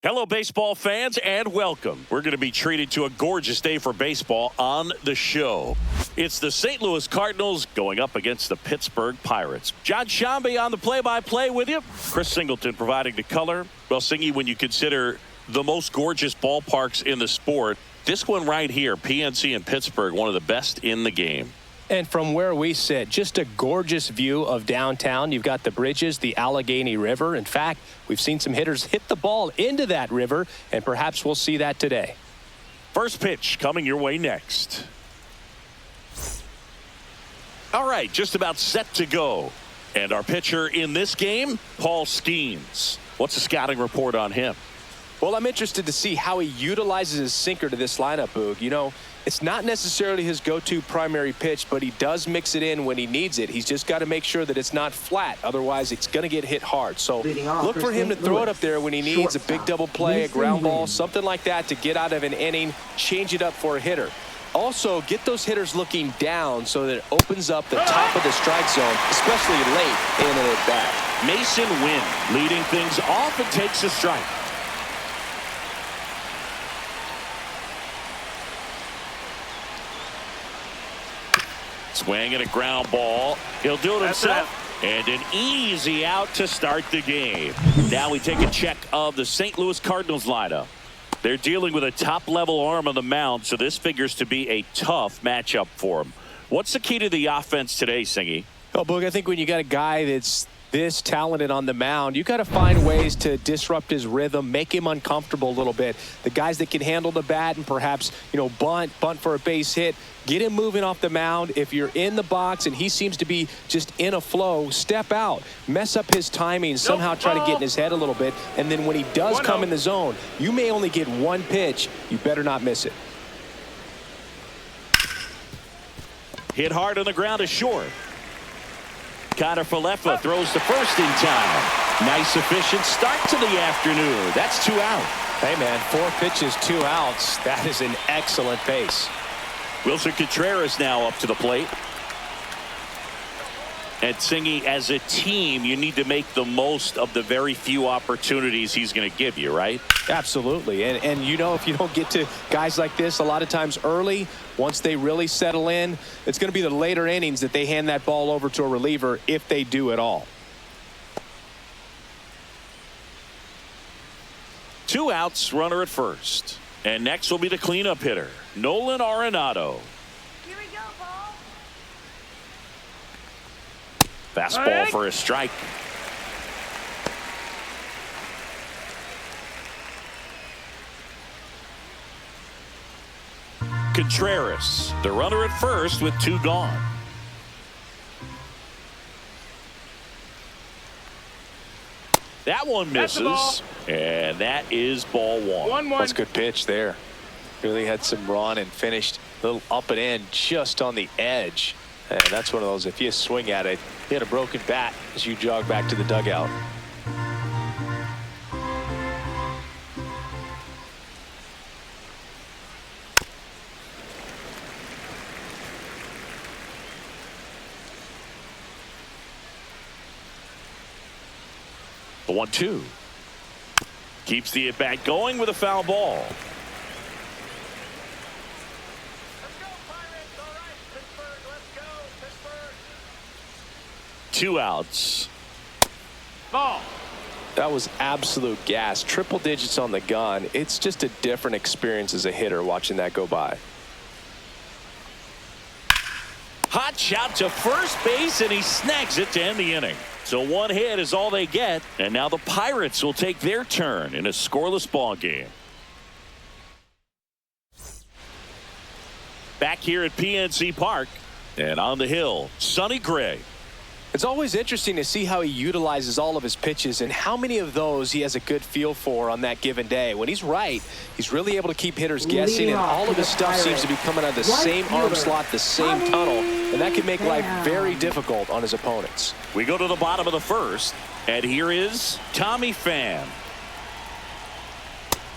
Hello, baseball fans, and welcome. We're going to be treated to a gorgeous day for baseball on the show. It's the St. Louis Cardinals going up against the Pittsburgh Pirates. John Shambi on the play-by-play with you. Chris Singleton providing the color. Well, Singy, when you consider the most gorgeous ballparks in the sport, this one right here, PNC in Pittsburgh, one of the best in the game. And from where we sit, just a gorgeous view of downtown. You've got the bridges, the Allegheny River. In fact, we've seen some hitters hit the ball into that river, and perhaps we'll see that today. First pitch coming your way next. All right, just about set to go. And our pitcher in this game, Paul Skeens. What's the scouting report on him? Well, I'm interested to see how he utilizes his sinker to this lineup, Boog. You know, it's not necessarily his go-to primary pitch, but he does mix it in when he needs it. He's just got to make sure that it's not flat. Otherwise, it's going to get hit hard. So look for him to throw it up there when he needs a big double play, a ground ball, something like that to get out of an inning, change it up for a hitter. Also, get those hitters looking down so that it opens up the top of the strike zone, especially late in an at-bat. Mason Wynn leading things off and takes a strike. Swing and a ground ball. He'll do it himself. And an easy out to start the game. Now we take a check of the St. Louis Cardinals lineup. They're dealing with a top-level arm on the mound, so this figures to be a tough matchup for them. What's the key to the offense today, Singy? Well, Boog, I think when you got a guy that's this talented on the mound, you got to find ways to disrupt his rhythm, make him uncomfortable a little bit. The guys that can handle the bat and perhaps, you know, bunt for a base hit, get him moving off the mound. If you're in the box and he seems to be just in a flow, step out, mess up his timing, somehow try to get in his head a little bit. And then when he does come in the zone, you may only get one pitch. You better not miss it. Hit hard on the ground is short. Connor Falefa throws to first in time. Nice efficient start to the afternoon. That's 2 out. Hey man, 4 pitches, 2 outs. That is an excellent pace. Wilson Contreras now up to the plate. And Singy, as a team, you need to make the most of the very few opportunities he's going to give you, right? Absolutely. And you know, if you don't get to guys like this a lot of times early, once they really settle in, it's going to be the later innings that they hand that ball over to a reliever, if they do at all. 2 outs, runner at first. And next will be the cleanup hitter, Nolan Arenado. Here we go, Paul. Fastball for a strike. Contreras, the runner at first with 2 gone. That one misses, and that is ball 1. That's a good pitch there. Really had some run and finished a little up and in just on the edge. And that's one of those, if you swing at it, you hit a broken bat as you jog back to the dugout. The 1-2. Keeps the at-bat going with a foul ball. Let's go, Pirates. All right, Pittsburgh. Let's go, Pittsburgh. 2 outs. Ball. That was absolute gas. Triple digits on the gun. It's just a different experience as a hitter watching that go by. Hot shot to first base, and he snags it to end the inning. So 1 hit is all they get, and now the Pirates will take their turn in a scoreless ball game. Back here at PNC Park, and on the hill, Sonny Gray. It's always interesting to see how he utilizes all of his pitches and how many of those he has a good feel for on that given day. When he's right, he's really able to keep hitters guessing, and all of his stuff seems to be coming out of the same arm slot, the same tunnel, and that can make life very difficult on his opponents. We go to the bottom of the first, and here is Tommy Pham.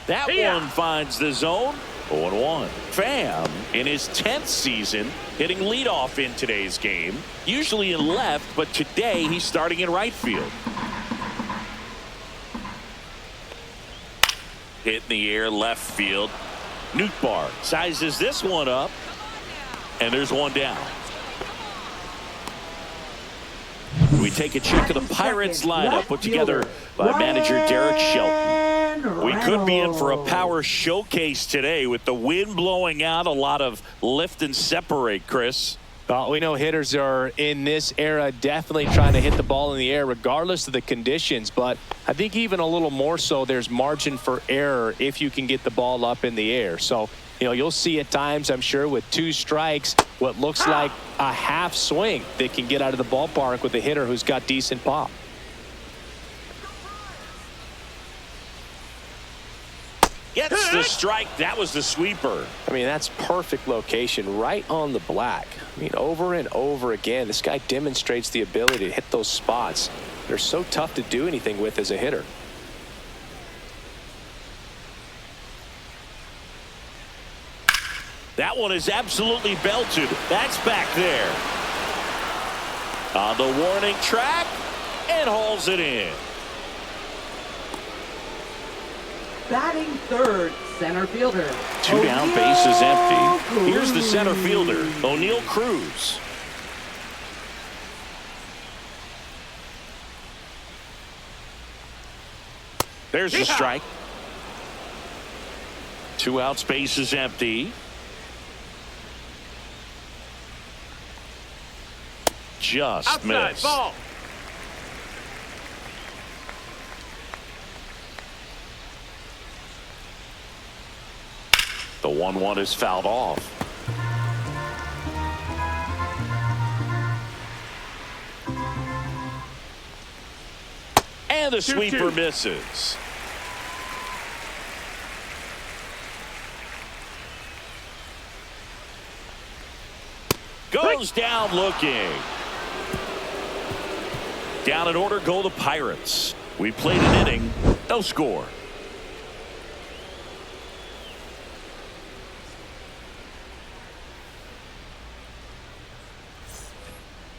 That one finds the zone. 0-1. Pham in his 10th season hitting leadoff in today's game. Usually in left, but today he's starting in right field. hit in the air left field. Nootbaar sizes this one up, and there's one down. We take a check of the Pirates lineup put together by manager Derek Shelton. We could be in for a power showcase today with the wind blowing out, a lot of lift and separate, Chris. Well, we know hitters are in this era definitely trying to hit the ball in the air regardless of the conditions, but I think even a little more so there's margin for error if you can get the ball up in the air. So, you'll see at times, I'm sure, with 2 strikes, what looks like a half swing that can get out of the ballpark with a hitter who's got decent pop. Gets the strike. That was the sweeper. I mean, that's perfect location right on the black. I mean, over and over again, this guy demonstrates the ability to hit those spots. They're so tough to do anything with as a hitter. That one is absolutely belted. That's back there. On the warning track, and hauls it in. Batting third, center fielder. 2 down, bases empty. Here's the center fielder, O'Neal Cruz. There's the strike. 2 outs, bases empty. Just Outside, missed. ball. The 1-1 is fouled off. And the sweeper misses. Goes down looking. Down in order go the Pirates. We played an inning, no score.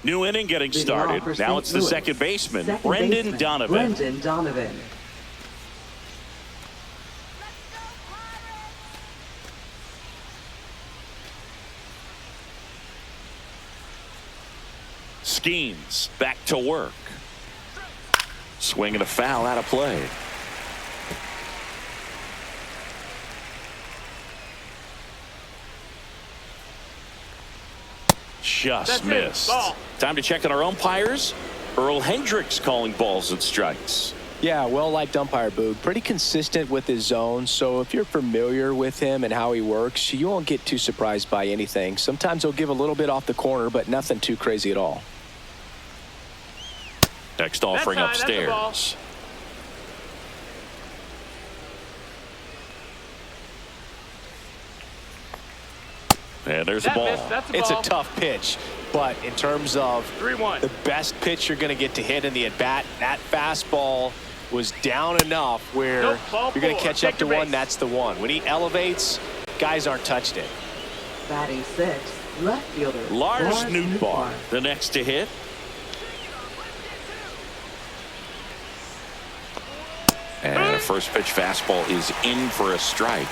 New inning getting started. Now it's the second baseman, Brendan Donovan. Brendan Donovan. Skeens back to work. Swing and a foul out of play. Just missed. Time to check on our umpires. Earl Hendricks calling balls and strikes. Yeah, well-liked umpire, Boog. Pretty consistent with his zone, so if you're familiar with him and how he works, you won't get too surprised by anything. Sometimes he'll give a little bit off the corner, but nothing too crazy at all. Next offering upstairs. And there's the ball. It's a tough pitch, but in terms of 3-1. the best pitch you're going to get to hit in the at-bat, that fastball was down enough where you're going to catch up to one. That's the one. When he elevates, guys aren't touching it. Batting sixth, left fielder. Lars Nootbaar, the next to hit. And a first pitch fastball is in for a strike.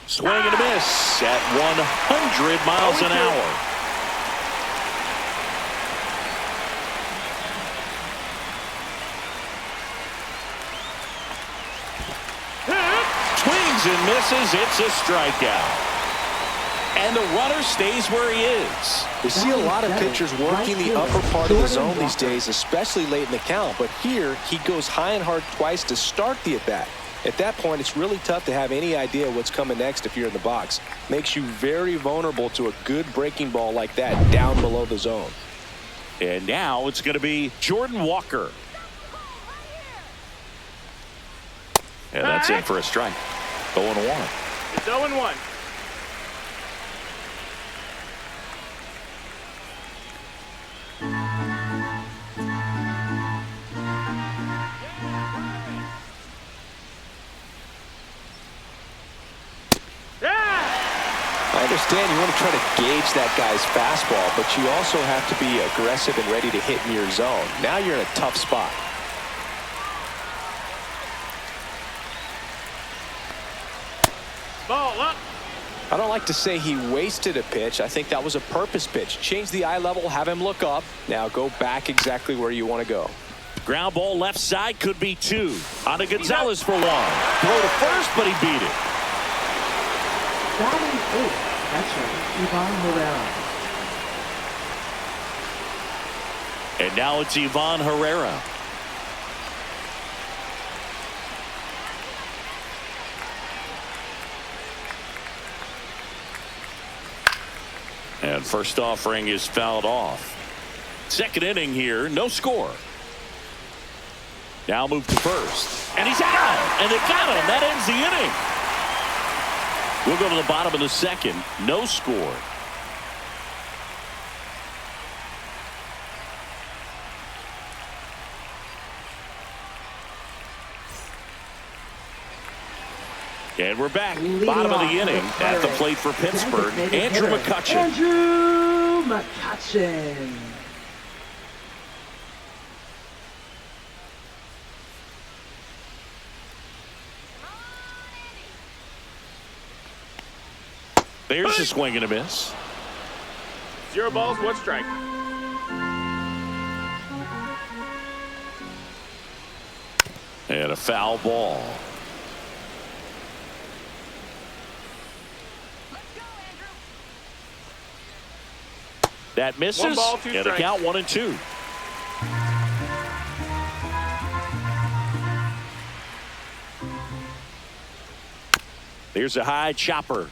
Swing and a miss at 100 miles an hour. Swings and misses. It's a strikeout. And the runner stays where he is. We see a lot of pitchers working the upper part of the zone these days, especially late in the count. But here, he goes high and hard twice to start the at-bat. At that point, it's really tough to have any idea what's coming next if you're in the box. Makes you very vulnerable to a good breaking ball like that down below the zone. And now it's going to be Jordan Walker. And that's in for a strike. 0-1. It's 0-1. understand you want to try to gauge that guy's fastball, but you also have to be aggressive and ready to hit in your zone. Now you're in a tough spot. Ball up. I don't like to say he wasted a pitch. I think that was a purpose pitch. Change the eye level, have him look up. Now go back exactly where you want to go. Ground ball left side, could be 2. On to Gonzalez for 1. Throw to first, but he beat it. Batting 8th, catcher, Ivan Herrera. And now it's Ivan Herrera. And first offering is fouled off. Second inning here, no score. Now move to first. And he's out. And they got him. That ends the inning. We'll go to the bottom of the second. No score. And we're back. Bottom of the inning. At the plate for Pittsburgh, Andrew McCutchen. Andrew McCutchen. There's a swing and a miss. 0 balls, 1 strike. And a foul ball. That misses. 1 ball, 2 and a strikes. count 1-2. There's a high chopper.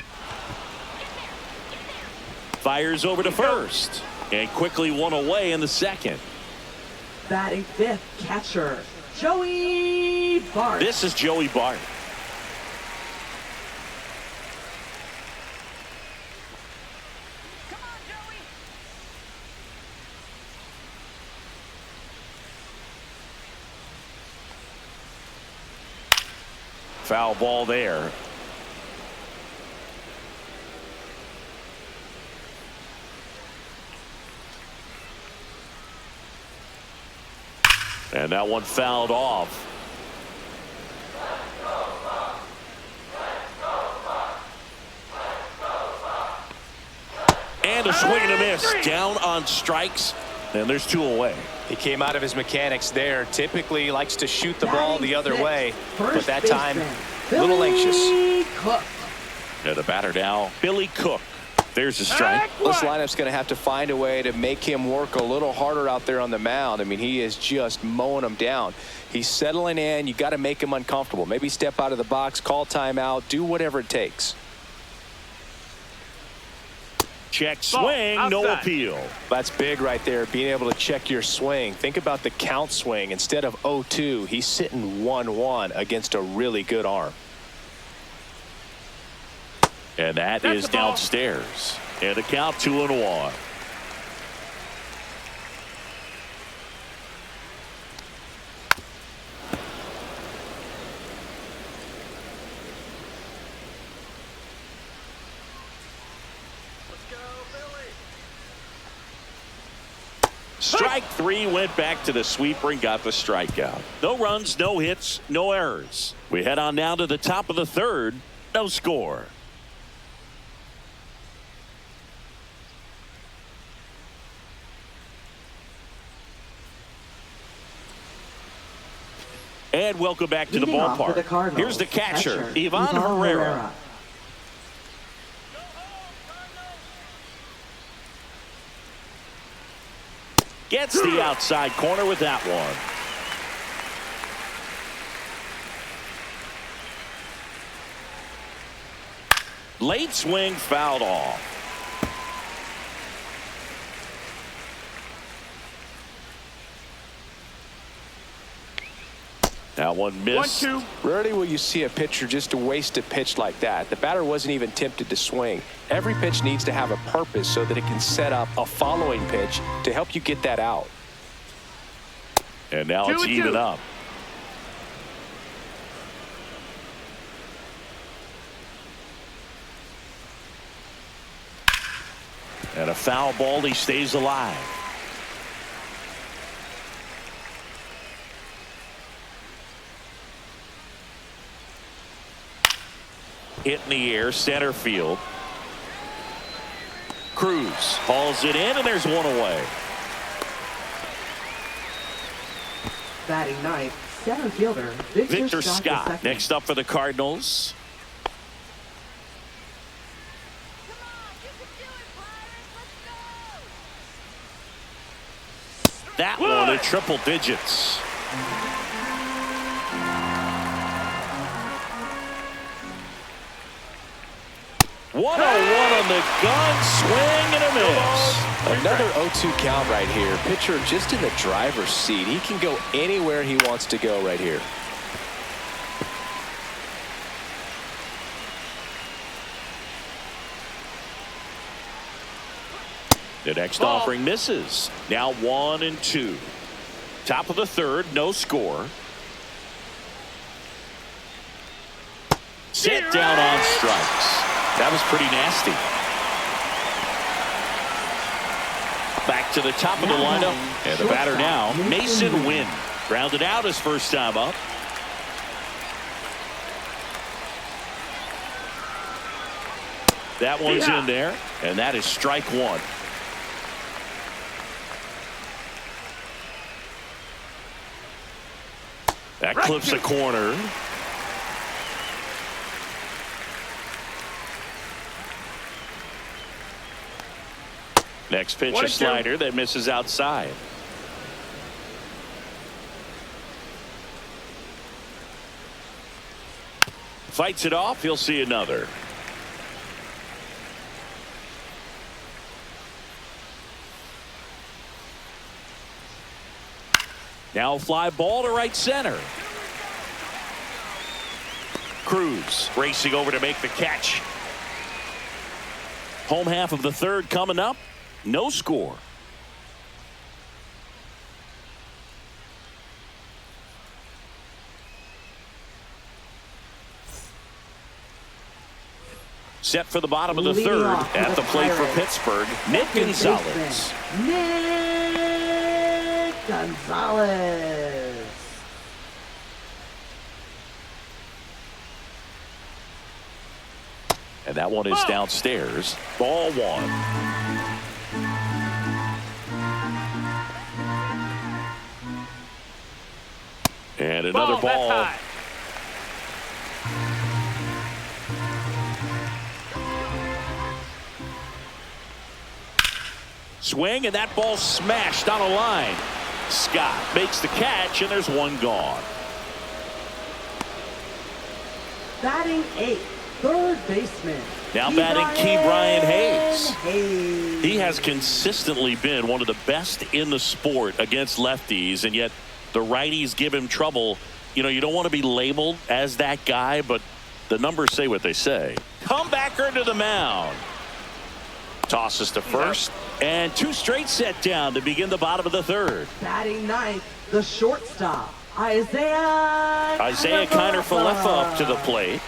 Fires over to first. And quickly 1 away in the second. Batting 5th, catcher, Joey Bart. This is Joey Bart. Foul ball there. And that one fouled off. And a swing and a miss. Down on strikes. And there's 2 away. He came out of his mechanics there. Typically he likes to shoot the ball the other way, but First that time baseman, a little anxious. Billy Cook. And the batter now, Billy Cook. There's a strike. This lineup's going to have to find a way to make him work a little harder out there on the mound. I mean, he is just mowing them down. He's settling in. You got to make him uncomfortable. Maybe step out of the box, call timeout, do whatever it takes. Check swing, no appeal. That's big right there, being able to check your swing. Think about the count swing. Instead of 0-2, he's sitting 1-1 against a really good arm. And that is downstairs. And a count 2-1. Strike 3 went back to the sweeper and got the strikeout. No runs, no hits, no errors. We head on now to the top of the third. No score. And welcome back to the Leading off for ballpark. the Cardinals, Here's the catcher, catcher Ivan Herrera. Gets the outside corner with that one. Late swing fouled off. That one missed. 1-2. Rarely will you see a pitcher just to waste a pitch like that. The batter wasn't even tempted to swing. Every pitch needs to have a purpose so that it can set up a following pitch to help you get that out. And now it's 2-2. even up. And a foul ball. He stays alive. Hit in the air, center field. Cruz hauls it in, and there's one away. Batting ninth, center fielder Victor Scott next up for the Cardinals. That one at triple digits. One on the gun, swing and a miss. Another 0-2 count right here. Pitcher just in the driver's seat. He can go anywhere he wants to go right here. The next offering misses. Now 1-2. Top of the third, no score. Set down on strikes. That was pretty nasty. Back to the top of the lineup. And the batter now, Mason Wynn. Grounded out his first time up. That one's in there. And that is strike one. That clips a corner. Next pitch, a slider that misses outside. Fights it off. He'll see another. Now fly ball to right center. Cruz racing over to make the catch. Home half of the third coming up. No score. Set for the bottom of the third at the plate for Pittsburgh, Nick Gonzalez. Nick Gonzalez. And that one is downstairs. Ball one. And another ball. Swing, and that ball smashed on a line. Scott makes the catch, and there's one gone. Batting eighth, third baseman. Now batting Ke'Bryan Hayes. He has consistently been one of the best in the sport against lefties, and yet the righties give him trouble. You know, you don't want to be labeled as that guy, but the numbers say what they say. Comebacker to the mound. Tosses to first, and two straight set down to begin the bottom of the third. Batting ninth, the shortstop, Isaiah Kiner-Falefa up to the plate.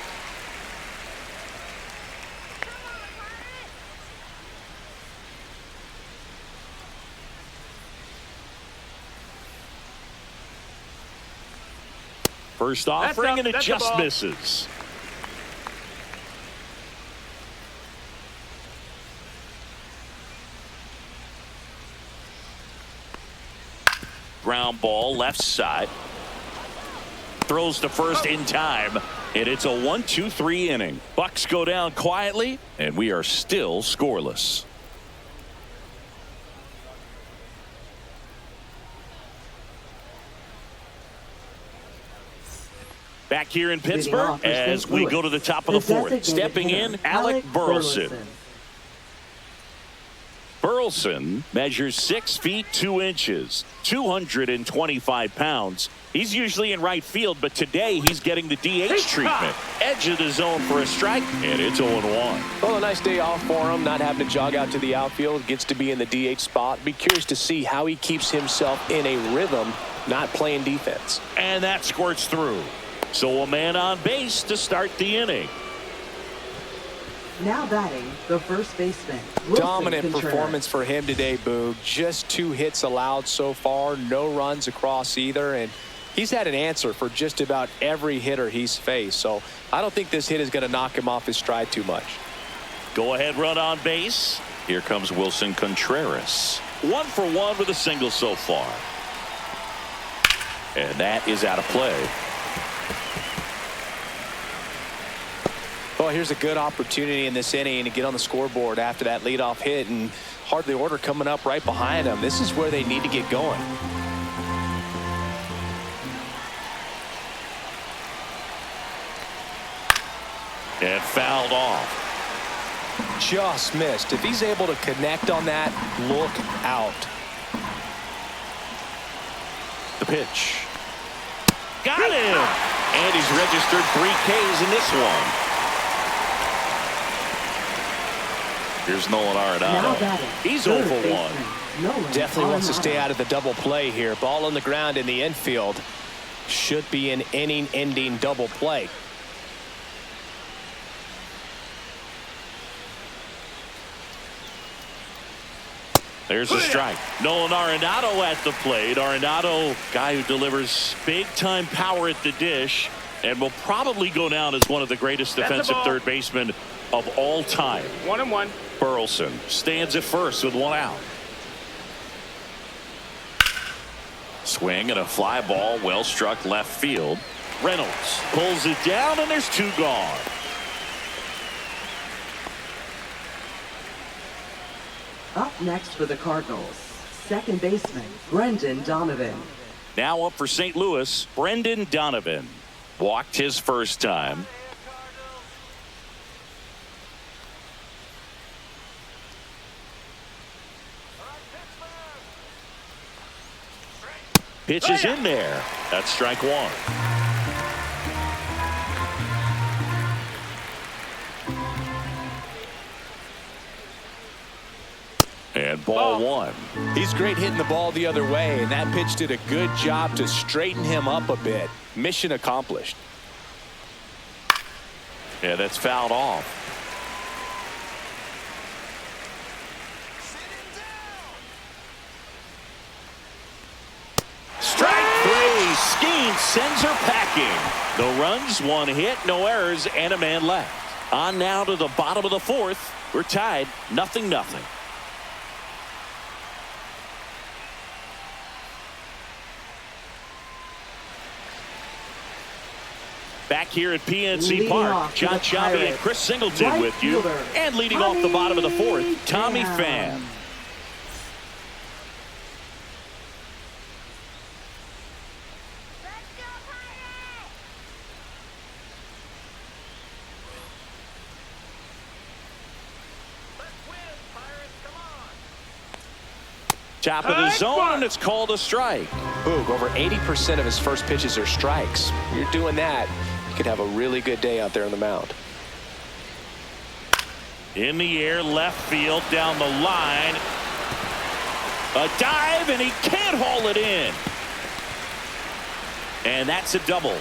First offering, and it just misses. Ground ball left side. Throws to first in time, and it's a 1-2-3 inning. Bucks go down quietly, and we are still scoreless. Back here in Pittsburgh as we go to the top of the fourth. Stepping in, Alec Burleson. Burleson measures 6 feet 2 inches, 225 pounds. He's usually in right field, but today he's getting the DH treatment. Edge of the zone for a strike, and it's 0-1. Well, a nice day off for him, not having to jog out to the outfield. Gets to be in the DH spot. Be curious to see how he keeps himself in a rhythm, not playing defense. And that squirts through. So a man on base to start the inning. Now batting, the first baseman, Wilson Dominant Contreras. performance for him today, Boog. Just 2 hits allowed so far, no runs across either, and he's had an answer for just about every hitter he's faced. So I don't think this hit is going to knock him off his stride too much. Go ahead run on base. Here comes Wilson Contreras. 1 for 1 with a single so far. And that is out of play. Well, here's a good opportunity in this inning to get on the scoreboard after that leadoff hit, and hardly order coming up right behind them. This is where they need to get going. And fouled off. Just missed. If he's able to connect on that, look out. The pitch. Got him! And he's registered 3 Ks in this one. Here's Nolan Now Arenado. batting, He's 0 third for 1. baseman, Nolan Definitely wants to stay Arenado. out of the double play here. Ball on the ground in the infield. Should be an inning-ending double play. There's a strike. Nolan Arenado at the plate. Arenado, guy who delivers big-time power at the dish and will probably go down as one of the greatest defensive third basemen of all time. 1-1. Burleson stands at first with 1 out. Swing and a fly ball, well struck left field. Reynolds pulls it down, and there's 2 gone. Up next for the Cardinals, second baseman, Brendan Donovan. Now up for St. Louis, Brendan Donovan. Walked his first time. Pitch is in there. That's strike 1. And ball 1. He's great hitting the ball the other way, and that pitch did a good job to straighten him up a bit. Mission accomplished. Yeah, that's fouled off. Strike 3. Skeen sends her packing. No runs, 1 hit, no errors, and a man left. On now to the bottom of the 4th. We're tied 0-0. Back here at PNC Leading Park, off John for the Sciambi and Pirates, Chris Singleton right with you. fielder, And leading off the bottom of the 4th, Tommy Pham. Top of the zone, and it's called a strike. Boog, over 80% of his first pitches are strikes. You're doing that, you could have a really good day out there on the mound. In the air, left field, down the line. A dive, and he can't haul it in. And that's a double.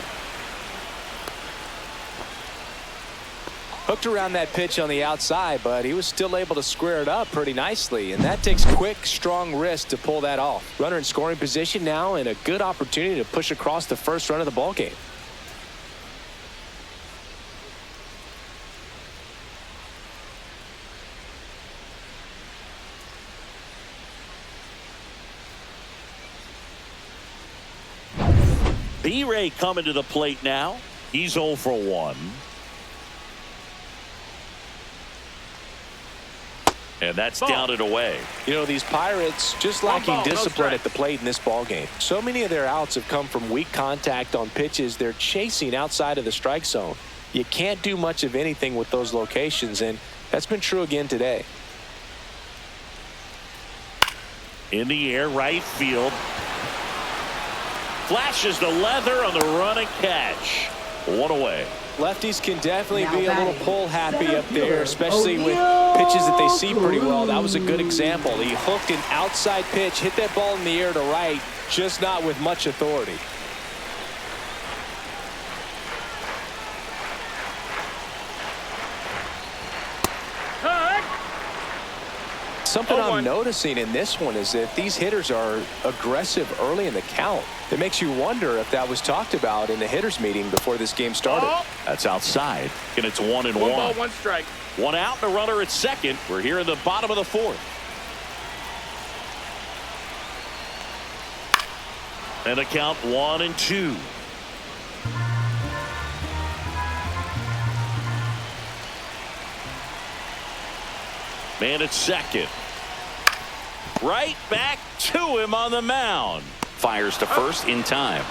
Hooked around that pitch on the outside, but he was still able to square it up pretty nicely, and that takes quick, strong wrist to pull that off. Runner in scoring position now, and a good opportunity to push across the first run of the ball game. B-Ray coming to the plate now. He's 0 for 1. And that's down and away. You know, these Pirates just lacking discipline at the plate in this ball game. So many of their outs have come from weak contact on pitches they're chasing outside of the strike zone. You can't do much of anything with those locations, and that's been true again today. In the air, right field. Flashes the leather on the run and catch. 1 away. Lefties can definitely Now be a little batting, pull happy center up there, fielder, especially with O'Neal pitches that they see pretty well. That was a good Cruz. example. He hooked an outside pitch, hit that ball in the air to right, just not with much authority. Something I'm noticing in this one is that these hitters are aggressive early in the count. It makes you wonder if that was talked about in the hitters meeting before this game started. That's outside, and it's 1-1. 1 ball, 1 strike. One out and a runner at second. We're here in the bottom of the fourth. And the count 1-2. Man at second. Right back to him on the mound. Fires to first in time.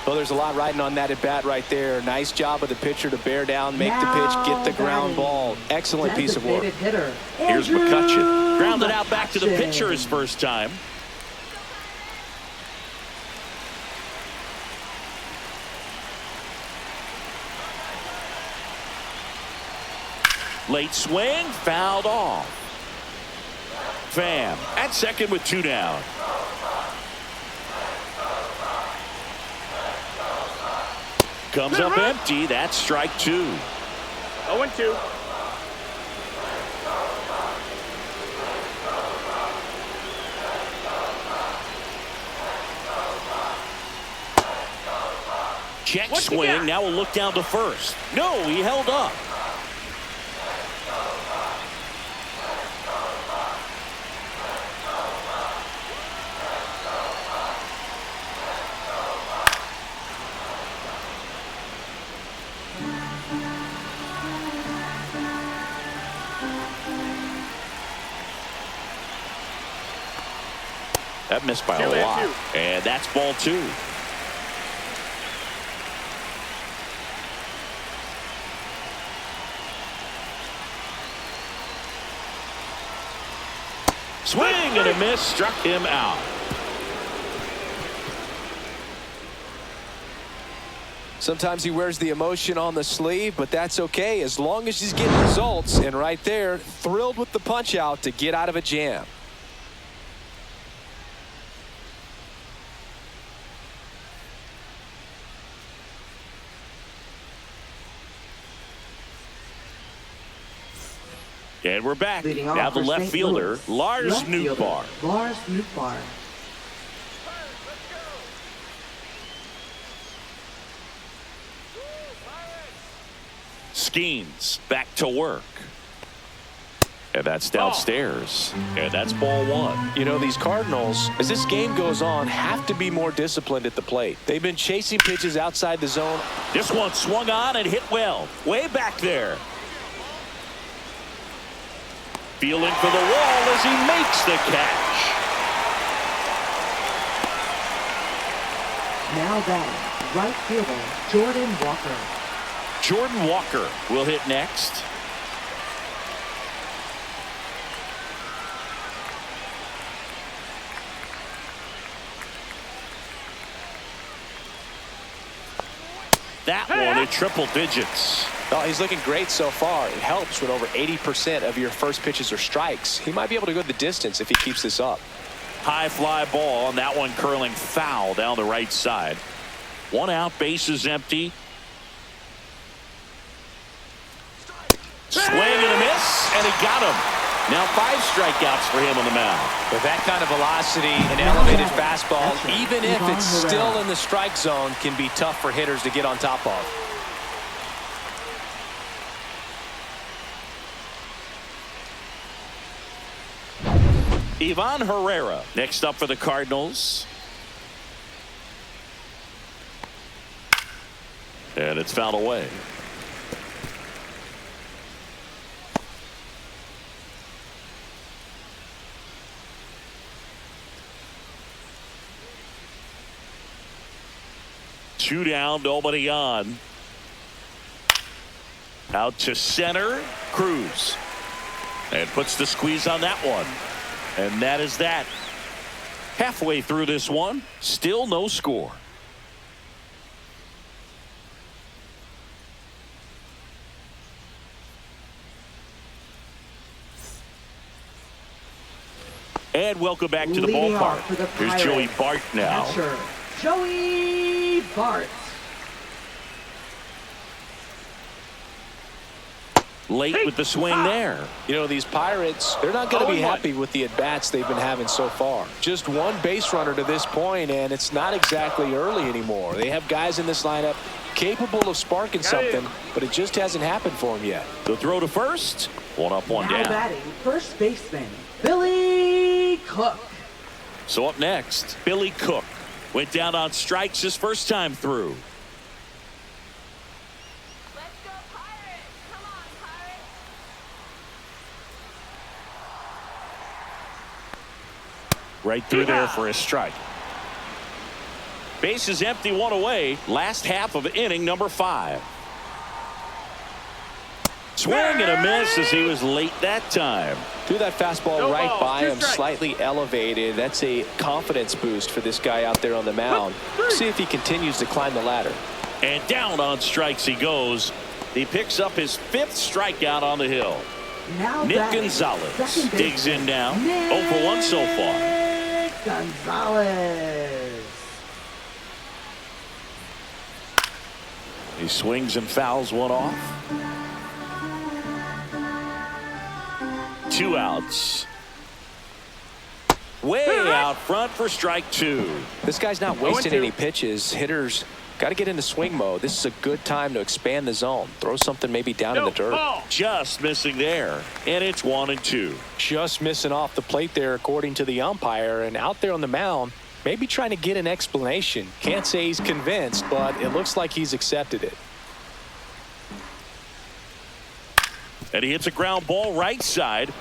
Well, there's a lot riding on that at bat right there. Nice job of the pitcher to bear down, make the pitch, get the ground ball. Excellent piece of work. Here's McCutchen. Grounded out back to the pitcher his first time. Late swing, fouled off. Pham at second with 2 down. Comes up empty. That's strike 2. 0-2. Check swing. Now we'll look down to first. No, he held up. That missed by a lot. And that's ball 2. Swing and a miss, struck him out. Sometimes he wears the emotion on the sleeve, but that's okay as long as he's getting results. And right there, thrilled with the punch out to get out of a jam. And we're back. Now the left fielder, Lars Nootbaar. Lars Nootbaar. Skeens back to work. And that's downstairs. And that's ball 1. You know, these Cardinals, as this game goes on, have to be more disciplined at the plate. They've been chasing pitches outside the zone. This one swung on and hit well. Way back there. Feeling for the wall as he makes the catch. Now batting, right fielder, Jordan Walker. Jordan Walker will hit next. That one at triple digits. Oh, he's looking great so far. It helps when over 80% of your first pitches are strikes. He might be able to go the distance if he keeps this up. High fly ball, and that one curling foul down the right side. 1 out, bases empty. Swing and a miss, and he got him. Now 5 strikeouts for him on the mound. With that kind of velocity and elevated fastball, even if it's still in the strike zone, can be tough for hitters to get on top of. Ivan Herrera next up for the Cardinals. And it's fouled away. Two down, nobody on. Out to center, Cruz. And puts the squeeze on that one. And that is that. Halfway through this one, still no score. And welcome back to the ballpark. Here's Joey Bart now. Catcher, Joey Bart. late with the swing there. You know, these Pirates, they're not going to be happy with the at-bats they've been having so far. Just one base runner to this point, and it's not exactly early anymore. They have guys in this lineup capable of sparking something, but it just hasn't happened for them yet. The throw to first. One up, one Now down. batting, first baseman, Billy Cook. So up next, Billy Cook. Went down on strikes his first time through. Let's go, Pirates! Come on, Pirates! Right through there for a strike. Base is empty, one away. Last half of inning number 5. Swing and a miss as he was late that time. Threw that fastball No right ball, by 2 him, strikes. slightly elevated. That's a confidence boost for this guy out there on the mound. See if he continues to climb the ladder. And down on strikes he goes. He picks up his 5th strikeout on the hill. Now Nick batting, Gonzalez second digs in baseman, now. Nick 0 for 1 so far. Gonzalez. He swings and fouls one off. 2 outs. Way out front for strike 2. This guy's not wasting any pitches. Hitters got to get into swing mode. This is a good time to expand the zone. Throw something maybe down in the dirt. Just missing there. And it's 1-2. Just missing off the plate there, according to the umpire. And out there on the mound, maybe trying to get an explanation. Can't say he's convinced, but it looks like he's accepted it. And he hits a ground ball right side.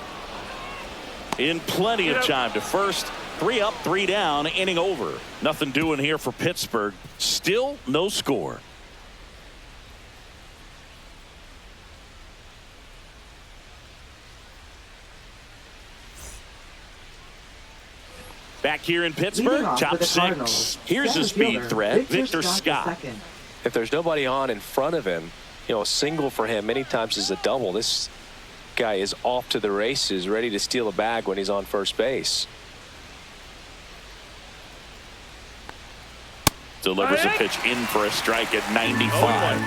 In plenty of time to first. 3 up, 3 down, inning over. Nothing doing here for Pittsburgh. Still no score. Back here in Leading Pittsburgh, off for top the 6. Cardinals, Here's a center speed fielder, threat, Victor Scott. Scott. II. If there's nobody on in front of him, you know, a single for him many times is a double. This guy is off to the races, ready to steal a bag when he's on first base. Delivers a pitch in for a strike at 95.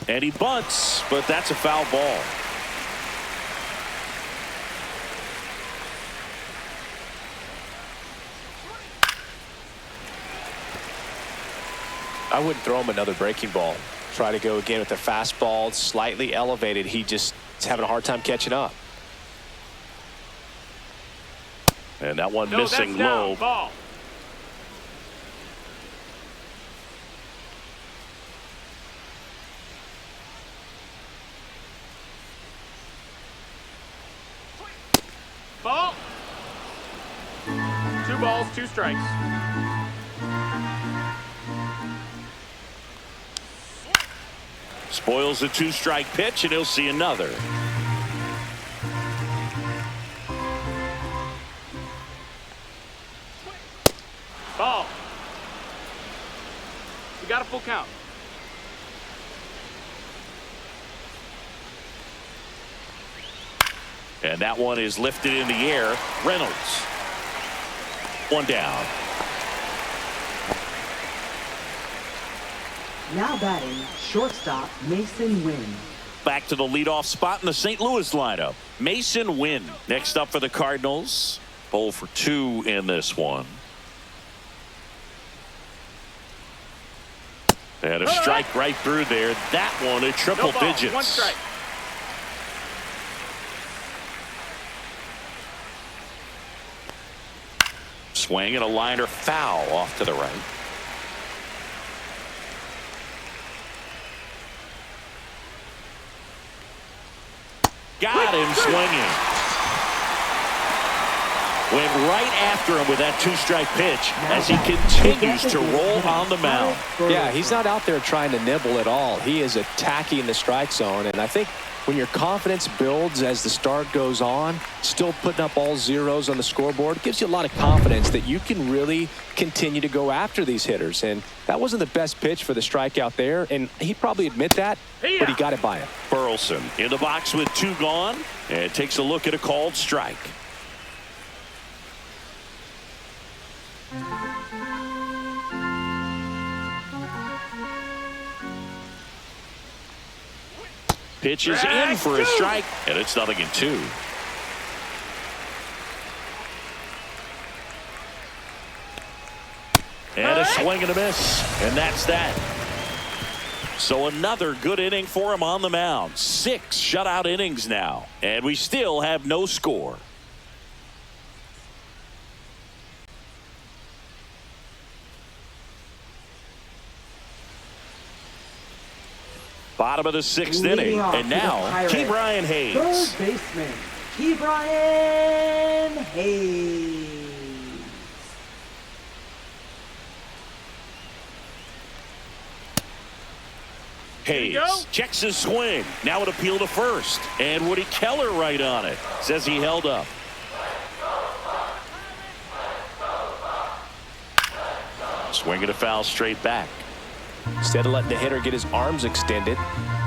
And he bunts, but that's a foul ball. I wouldn't throw him another breaking ball. Try to go again with the fastball, slightly elevated. He just is having a hard time catching up. And that one missing low. Ball. Ball. 2 balls, 2 strikes. Spoils the 2-strike pitch, and he'll see another. Ball. We got a full count. And that one is lifted in the air. Reynolds. 1 down. Now batting, shortstop Mason Wynn. Back to the leadoff spot in the St. Louis lineup. Mason Wynn. Next up for the Cardinals. 0 for 2 in this one. And a strike right through there. That one at triple No ball, digits. 1 strike. Swing and a liner foul off to the right. Got him swinging. Went right after him with that 2-strike pitch as he continues to roll on the mound. Yeah, he's not out there trying to nibble at all. He is attacking the strike zone, and I think when your confidence builds as the start goes on, still putting up all zeros on the scoreboard, gives you a lot of confidence that you can really continue to go after these hitters. And that wasn't the best pitch for the strikeout there, and he'd probably admit that, but he got it by him. Burleson in the box with 2 gone and takes a look at a called strike. Pitch is in for a strike, and it's 0-2. And a swing and a miss, and that's that. So another good inning for him on the mound. 6 shutout innings now, and we still have no score. Bottom of the 6th inning, and now Ke'Bryan Hayes. Third baseman, Ke'Bryan Hayes. Hayes checks his swing. Now an appeal to first. And Woody Keller right on it. Says he held up. Swinging a foul straight back. Instead of letting the hitter get his arms extended,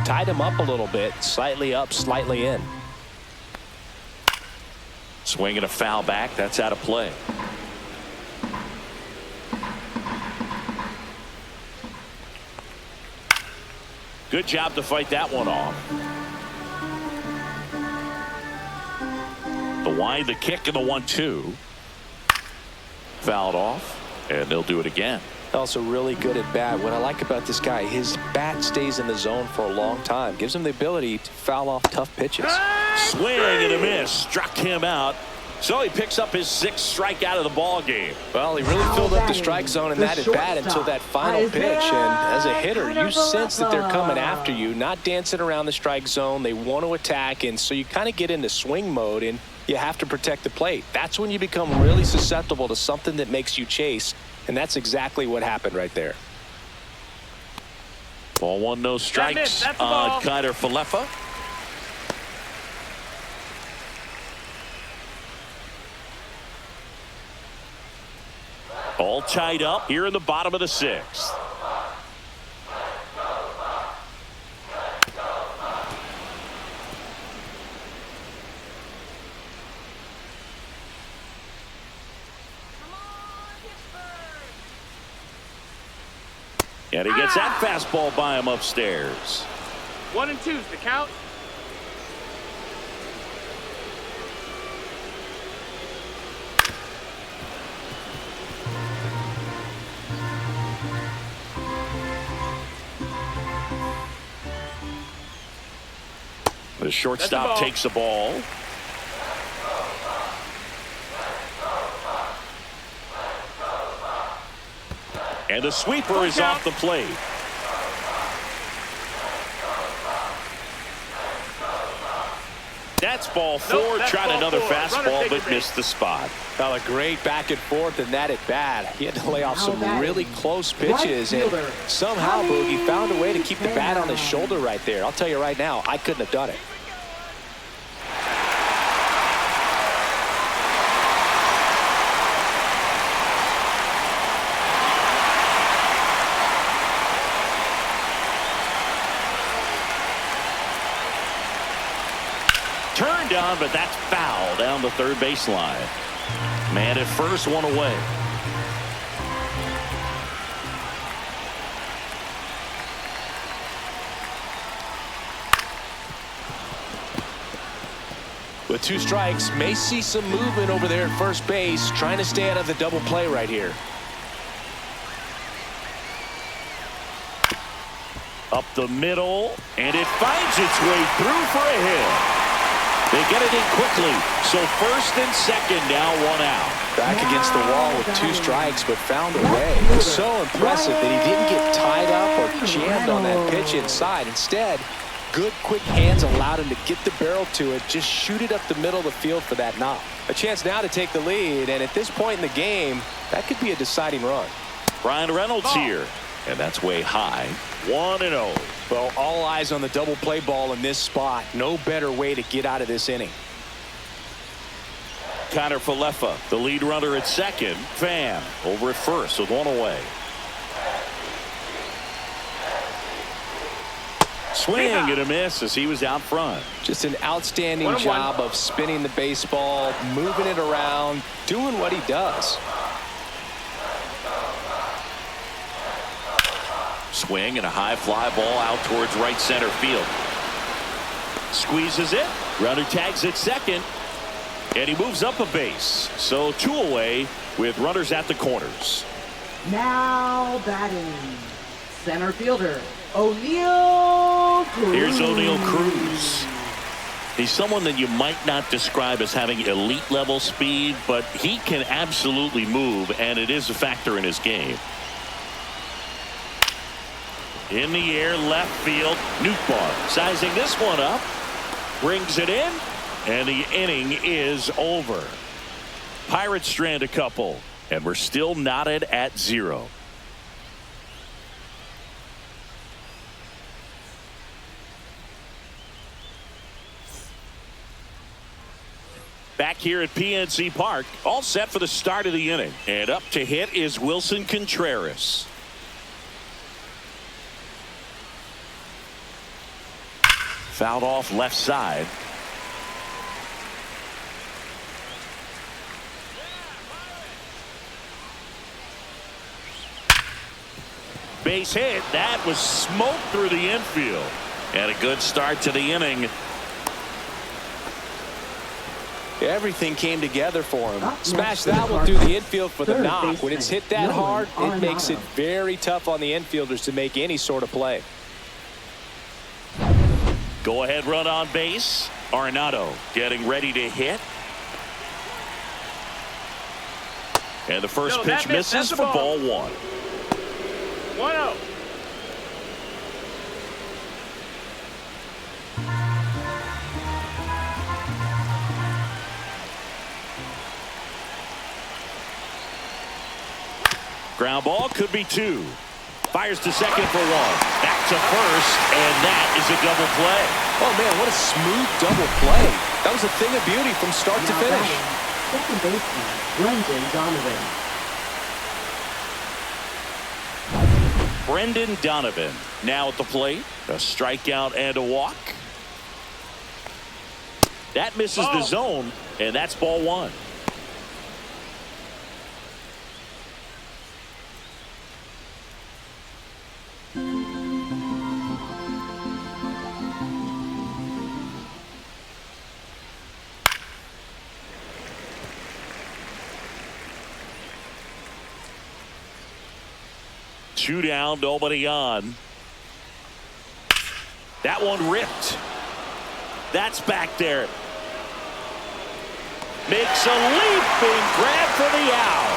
tied him up a little bit, slightly up, slightly in. Swinging a foul back. That's out of play. Good job to fight that one off. The wind, the kick, and the 1-2. Fouled off, and they'll do it again. Also really good at bat. What I like about this guy, his bat stays in the zone for a long time. Gives him the ability to foul off tough pitches. Swing and a miss. Struck him out. So he picks up his 6th strikeout of the ball game. Well, he really filled up the strike zone in that at bat until that final pitch. And as a hitter, you sense that they're coming after you, not dancing around the strike zone. They want to attack, and so you kind of get into swing mode, and you have to protect the plate. That's when you become really susceptible to something that makes you chase, and that's exactly what happened right there. Ball 1, no strikes on Ps5. All tied up here in the bottom of the 6th. And he gets that fastball by him upstairs. 1 and 2's the count. The shortstop takes the ball. And the sweeper is off the plate. That's ball 4. Tried another fastball, but missed the spot. Well, a great back and forth in that at bat. He had to lay off some really close pitches, and somehow Boogie found a way to keep the bat on his shoulder right there. I'll tell you right now, I couldn't have done it. Turned on, but that's foul down the third baseline. Man at first, 1 away. With 2 strikes, may see some movement over there at first base, trying to stay out of the double play right here. Up the middle, and it finds its way through for a hit. They get it in quickly, so first and second now, 1 out. Back against the wall with 2 strikes, but found a way. It was so impressive that he didn't get tied up or jammed on that pitch inside. Instead, good quick hands allowed him to get the barrel to it, just shoot it up the middle of the field for that knock. A chance now to take the lead, and at this point in the game, that could be a deciding run. Brian Reynolds here, and that's way high. 1-0. Well, all eyes on the double play ball in this spot. No better way to get out of this inning. Ps5, the lead runner at second. Pham over at first with 1 away. Swing and a miss as he was out front. Just an outstanding job of spinning the baseball, moving it around, doing what he does. Swing and a high fly ball out towards right center field. Squeezes it. Runner tags at second. And he moves up a base. So 2 away with runners at the corners. Now batting, center fielder, O'Neal Cruz. Here's O'Neal Cruz. He's someone that you might not describe as having elite level speed, but he can absolutely move, and it is a factor in his game. In the air, left field, Nootbaar sizing this one up, brings it in, and the inning is over. Pirates strand a couple, and we're still knotted at 0. Back here at PNC Park, all set for the start of the inning. And up to hit is Wilson Contreras. Fouled off left side. Base hit. That was smoked through the infield. And a good start to the inning. Everything came together for him. Smash that one through the infield for the knock. When it's hit that hard, it makes it very tough on the infielders to make any sort of play. Go ahead run on base. Arenado getting ready to hit. And the first pitch misses for ball 1. 1-0. Ground ball could be 2. Fires to second for 1. Back to first, and that is a double play. Oh, man, what a smooth double play. That was a thing of beauty from start to finish. Second baseman, Brendan Donovan. Brendan Donovan now at the plate. A strikeout and a walk. That misses the zone, and that's ball 1. Two down, nobody on. That one ripped. That's back there. Makes a leaping grab for the out.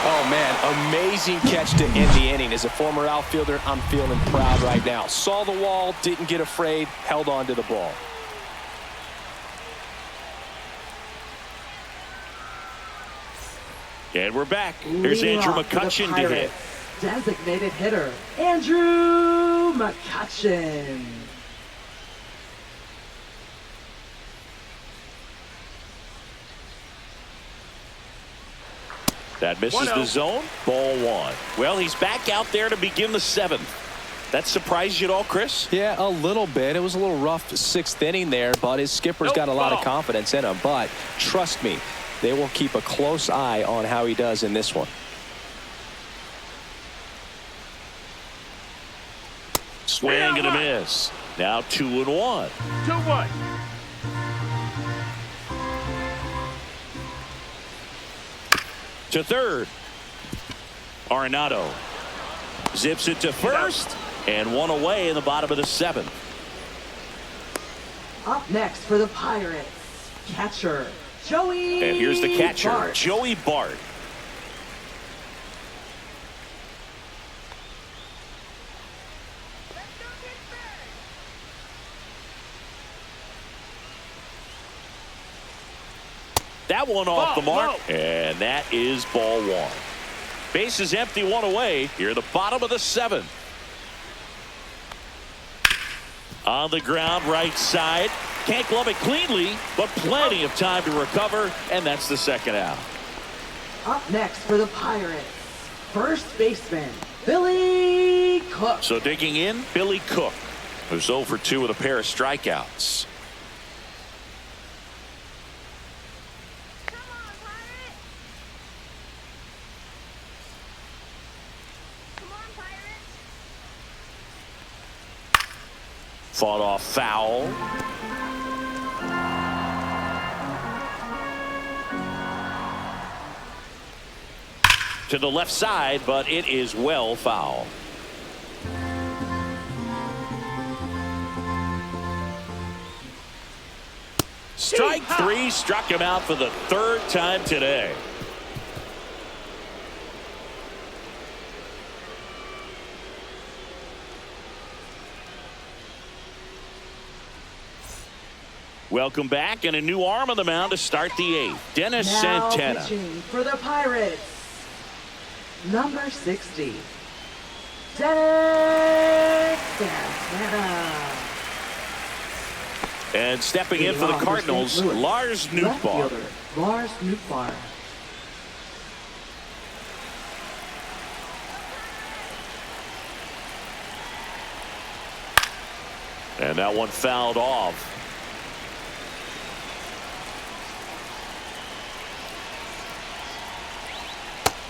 Oh, man, amazing catch to end the inning. As a former outfielder, I'm feeling proud right now. Saw the wall, didn't get afraid, held on to the ball. And we're back. Here's Leading Andrew off for the McCutchen to hit. Designated hitter, Andrew McCutchen. That misses the zone. Ball 1. Well, he's back out there to begin the 7th. That surprised you at all, Chris? Yeah, a little bit. It was a little rough 6th inning there, but his skipper's got a lot of confidence in him. But trust me, they will keep a close eye on how he does in this one. Swing and a miss. Now 2-1. 2-1. To third. Arenado zips it to first, and 1 away in the bottom of the 7th. Up next for the Pirates, catcher, Joey And here's the catcher, Bart. Joey Bart. That one off the mark, and that is ball 1. Base is empty, 1 away. Here at the bottom of the 7th. On the ground, right side. Can't glove it cleanly, but plenty of time to recover, and that's the 2nd out. Up next for the Pirates, first baseman, Billy Cook. So digging in, Billy Cook, who's 0 for 2 with a pair of strikeouts. Fought off foul. to the left side, but it is well foul. Strike three, struck him out for the third time today. Welcome back, and a new arm on the mound to start the eighth. Dennis Now Santana. pitching for the Pirates, number 60, Dennis Santana. And stepping in for the Cardinals, Lars Left Nootbaar. fielder, Lars Nootbaar. And that one fouled off.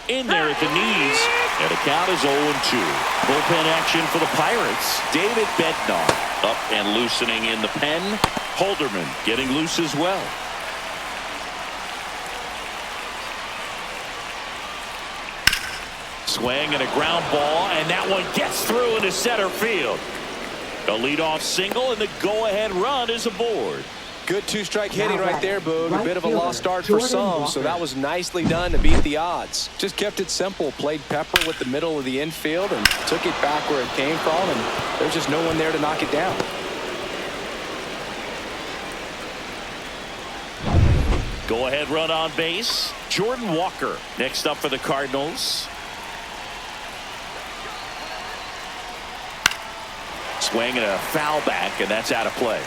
In there at the knees, and the count is 0-2. Bullpen action for the Pirates. David Bednar up and loosening in the pen. Holderman getting loose as well. Swing and a ground ball, and that one gets through into center field. A leadoff single, and the go-ahead run is aboard. Good two-strike hitting right there, Boog. A Right bit of a fielder, lost start for Jordan some, Walker. so that was nicely done to beat the odds. Just kept it simple, played pepper with the middle of the infield, and took it back where it came from, and there's just no one there to knock it down. Go-ahead run on base. Jordan Walker next up for the Cardinals. Swing and a foul back, and that's out of play.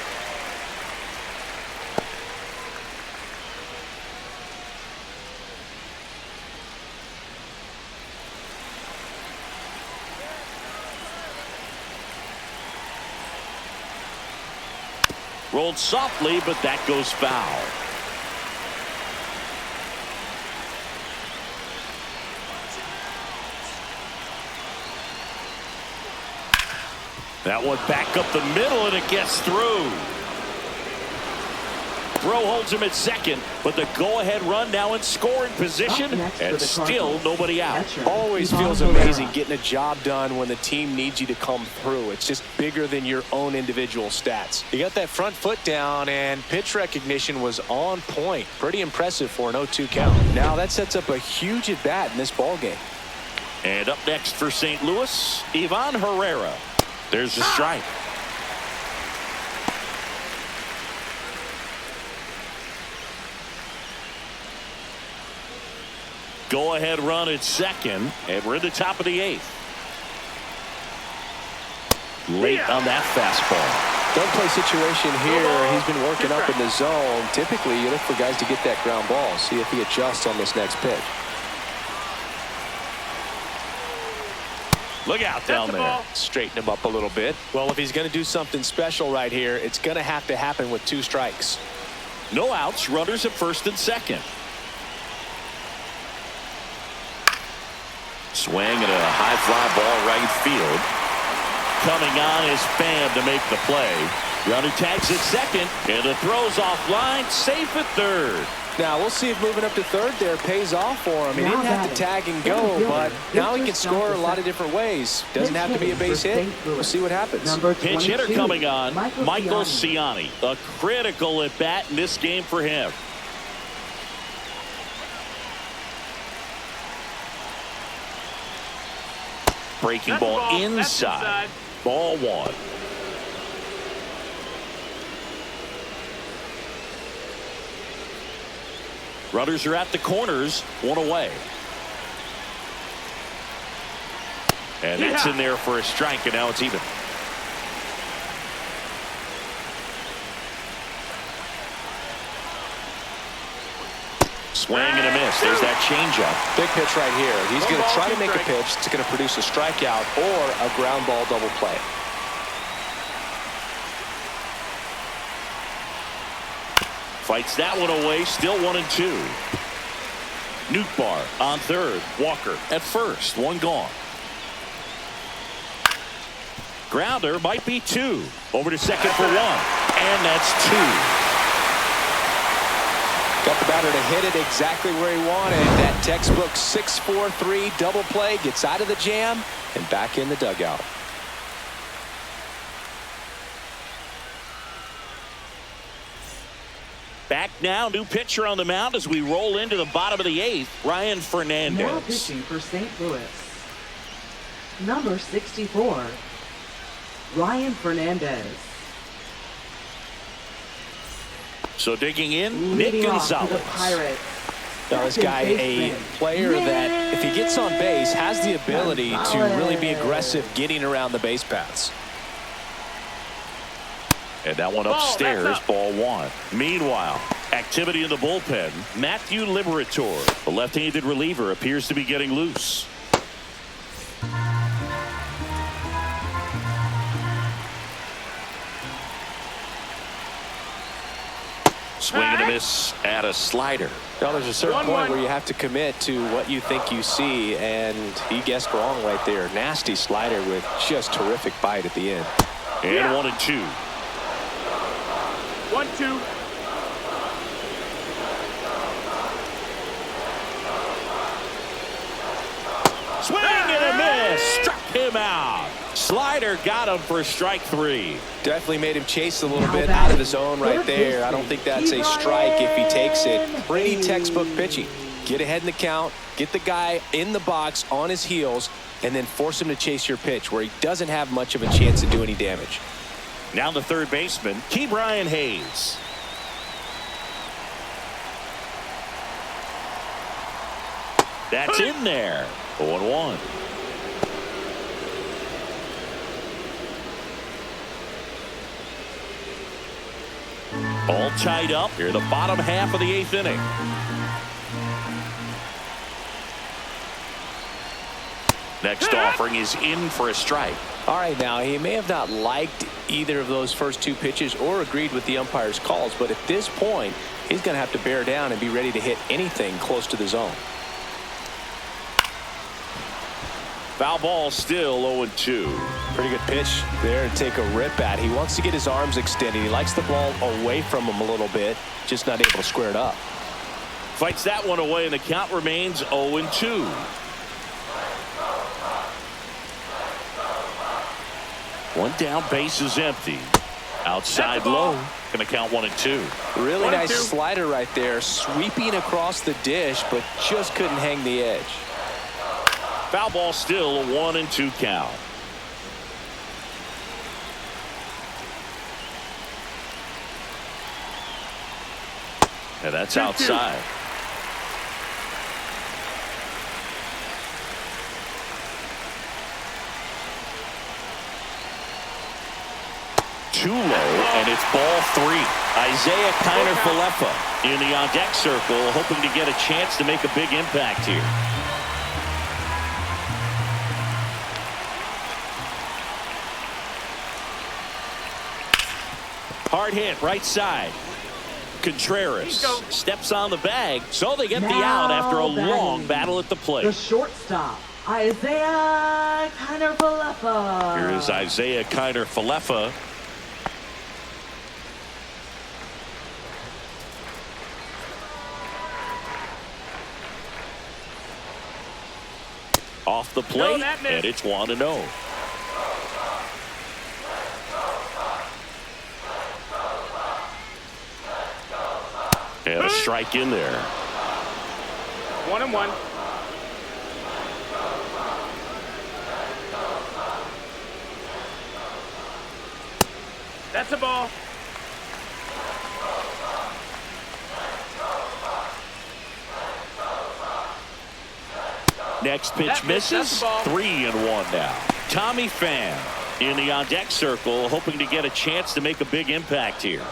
Rolled softly, but that goes foul. That one back up the middle, and it gets through. Throw holds him at second, but the go-ahead run now in scoring position, Up next for and the still Cardinals, nobody out. catcher, Always Ivan feels Herrera. amazing getting a job done when the team needs you to come through. It's just bigger than your own individual stats. You got that front foot down, and pitch recognition was on point. Pretty impressive for an 0-2 count. Now that sets up a huge at-bat in this ballgame. And up next for St. Louis, Ivan Herrera. There's the strike. Go-ahead run at second, and we're in the top of the eighth. Late on that fastball. Double play situation here. He's been working up in the zone. Typically, you look for guys to get that ground ball. See if he adjusts on this next pitch. Look out down there. Straighten him up a little bit. Well, if he's going to do something special right here, it's going to have to happen with 2 strikes. No outs, runners at first and second. Swing and a high fly ball right field. Coming on is Pham to make the play. Runner tags at second, and the throw's offline, safe at third. Now, we'll see if moving up to third there pays off for him. He didn't have to tag and go, but now he can score a lot of different ways. Doesn't have to be a base hit. We'll see what happens. Number Pinch hitter 22, coming on, Michael Ciani. Ciani. A critical at bat in this game for him. Breaking ball inside. Ball 1. Runners are at the corners, 1 away. And that's in there for a strike, and now it's even. Swing and a miss. There's that changeup. Big pitch right here. He's going to try to make a pitch that's going to produce a strikeout or a ground ball double play. Fights that one away. Still 1-2. Nootbaar on third. Walker at first. 1 gone. Grounder might be 2. Over to second for 1. And that's 2. Got the batter to hit it exactly where he wanted. That textbook 6-4-3 double play, gets out of the jam and back in the dugout. Back now, new pitcher on the mound as we roll into the bottom of the 8th, Ryan Now Fernandez. pitching for St. Louis, number 64, Ryan Fernandez. So digging in, Nick Leading off to the Gonzalez. Pirates. Now this guy, a player that if he gets on base has the ability to really be aggressive getting around the base paths. And that one upstairs, ball 1. Meanwhile, activity in the bullpen. Matthew Liberatore, the left-handed reliever, appears to be getting loose. Swing and a miss at a slider. Now there's a certain point where you have to commit to what you think you see, and he guessed wrong right there. Nasty slider with just terrific bite at the end. And 1-2. 1-2. Swing and a miss. Struck him out. Slider got him for strike 3. Definitely made him chase a little bit out of the zone right there. I don't think that's a strike if he takes it. Pretty textbook pitching. Get ahead in the count, get the guy in the box on his heels, and then force him to chase your pitch where he doesn't have much of a chance to do any damage. Now the third baseman, Brian Hayes. That's in there. 0-1. All tied up here, the bottom half of the 8th inning. Next offering is in for a strike. All right, now he may have not liked either of those first 2 pitches or agreed with the umpire's calls, but at this point, he's going to have to bear down and be ready to hit anything close to the zone. Foul ball, still 0-2. Pretty good pitch there to take a rip at. He wants to get his arms extended. He likes the ball away from him a little bit, just not able to square it up. Fights that one away, and the count remains 0-2. One down, base is empty. Outside low, going to count 1-2. Really nice slider right there, sweeping across the dish, but just couldn't hang the edge. Foul ball, still a 1-2 count. And that's outside. Too low, and it's ball 3. Isaiah Kiner-Falefa in the on-deck circle, hoping to get a chance to make a big impact here. Hard hit, right side. Contreras steps on the bag, so they get the out after a long battle at the plate. The shortstop, Isaiah Kiner-Falefa. Here is Isaiah Kiner-Falefa. Off the plate, and it's 1-0. And a strike in there. 1-1. That's a ball. Next pitch misses. 3-1 now. Tommy Pham in the on-deck circle, hoping to get a chance to make a big impact here.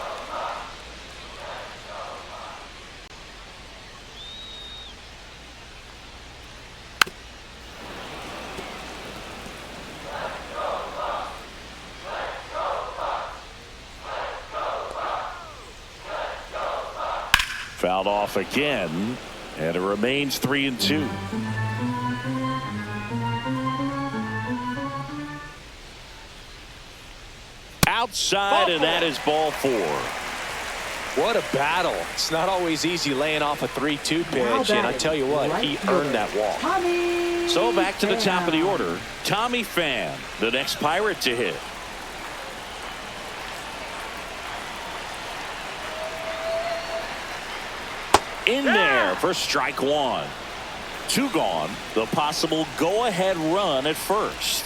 Fouled off again, and it remains 3-2. Outside, and that is ball 4. What a battle. It's not always easy laying off a 3-2 pitch, and I tell you what, he earned that walk. So back to the top of the order. Tommy Pham, the next Pirate to hit. In there for strike one. 2 gone. The possible go-ahead run at first.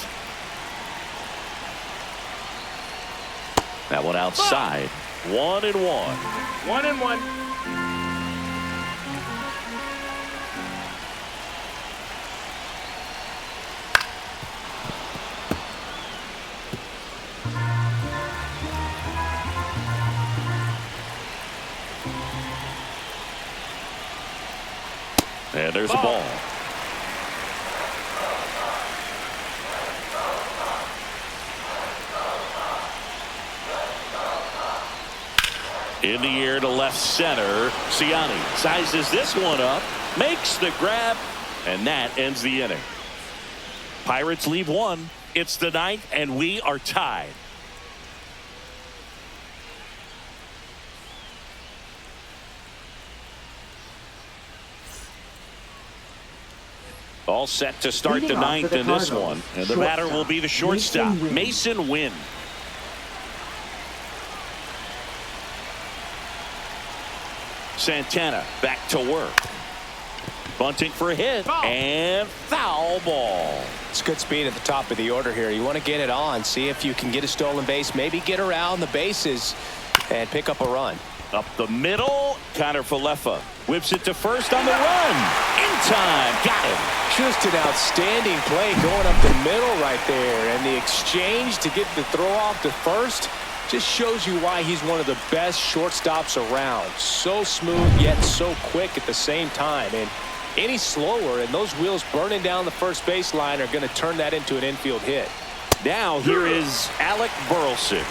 That one outside. 1-1. 1-1. And there's a ball. In the air to left center. Siani sizes this one up, makes the grab, and that ends the inning. Pirates leave 1. It's the 9th, and we are tied. All set to start the 9th in this one. And the batter will be the shortstop, Mason Wynn. Santana back to work. Bunting for a hit. And foul ball. It's good speed at the top of the order here. You want to get it on, see if you can get a stolen base, maybe get around the bases and pick up a run. Up the middle, Connor Falefa whips it to first on the run. In time, got him. Just an outstanding play going up the middle right there, and the exchange to get the throw off to first just shows you why he's one of the best shortstops around. So smooth yet so quick at the same time, and any slower and those wheels burning down the first baseline are going to turn that into an infield hit. Now here is Alec Burleson.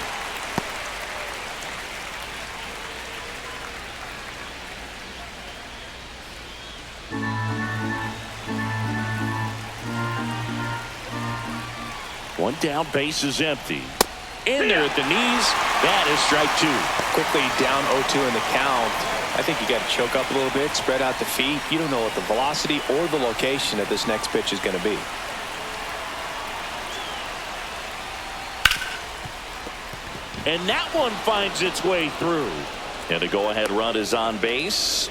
One down, base is empty. In there at the knees. That is strike 2. Quickly down 0-2 in the count. I think you got to choke up a little bit, spread out the feet. You don't know what the velocity or the location of this next pitch is going to be. And that one finds its way through. And a go-ahead run is on base.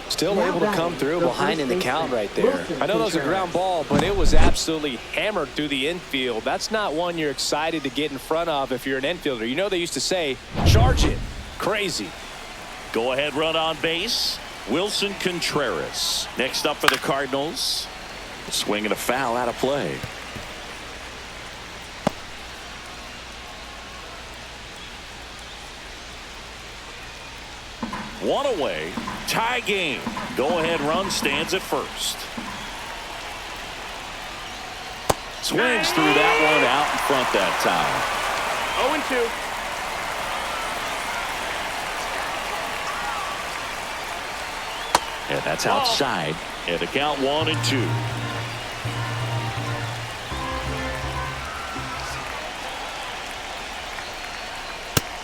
Still able to come through behind in the count right there. I know that was a ground ball, but it was absolutely hammered through the infield. That's not one you're excited to get in front of if you're an infielder. You know they used to say, charge it. Crazy. Go-ahead run on base. Wilson Contreras. Next up for the Cardinals. Swing and a foul out of play. One away. Tie game. Go-ahead run stands at first. Swings through that one out in front that time. 0-2. And that's outside. And the count 1-2.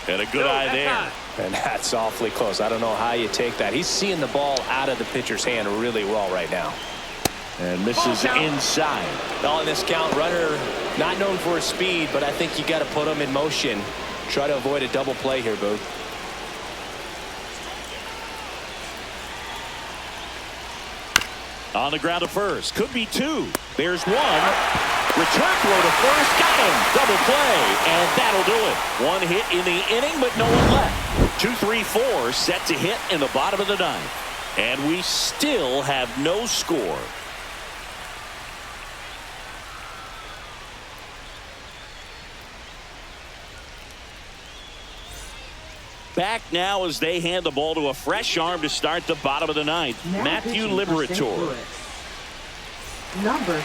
And a good eye there. And that's awfully close. I don't know how you take that. He's seeing the ball out of the pitcher's hand really well right now. And misses inside. Well, in this count, runner not known for his speed, but I think you got to put him in motion. Try to avoid a double play here, Booth. On the ground to first. Could be 2. There's 1. Return throw to first. Got him. Double play. And that'll do it. 1 hit in the inning, but no one left. 2, 3, 4 set to hit in the bottom of the 9th. And we still have no score. Back now as they hand the ball to a fresh arm to start the bottom of the 9th. Matthew Liberatore.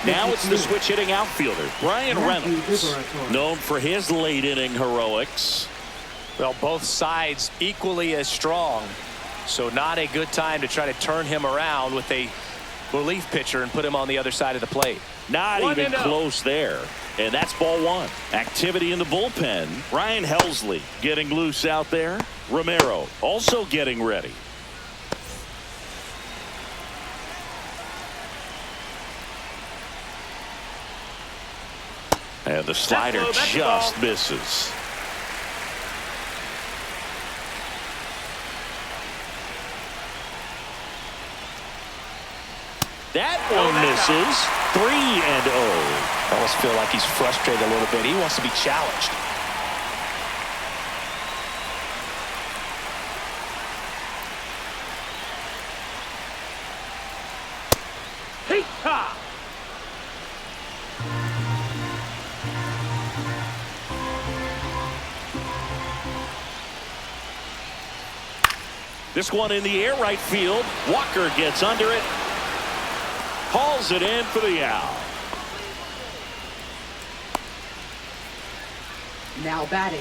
Now it's the switch hitting outfielder, Brian Reynolds, known for his late inning heroics. Well, both sides equally as strong, so not a good time to try to turn him around with a relief pitcher and put him on the other side of the plate. Not even close there. And that's ball one. Activity in the bullpen. Ryan Helsley getting loose out there. Romero also getting ready. And the slider just misses. That one misses. 3-0. I almost feel like he's frustrated a little bit. He wants to be challenged. This one in the air right field. Walker gets under it. Hauls it in for the out. Now batting,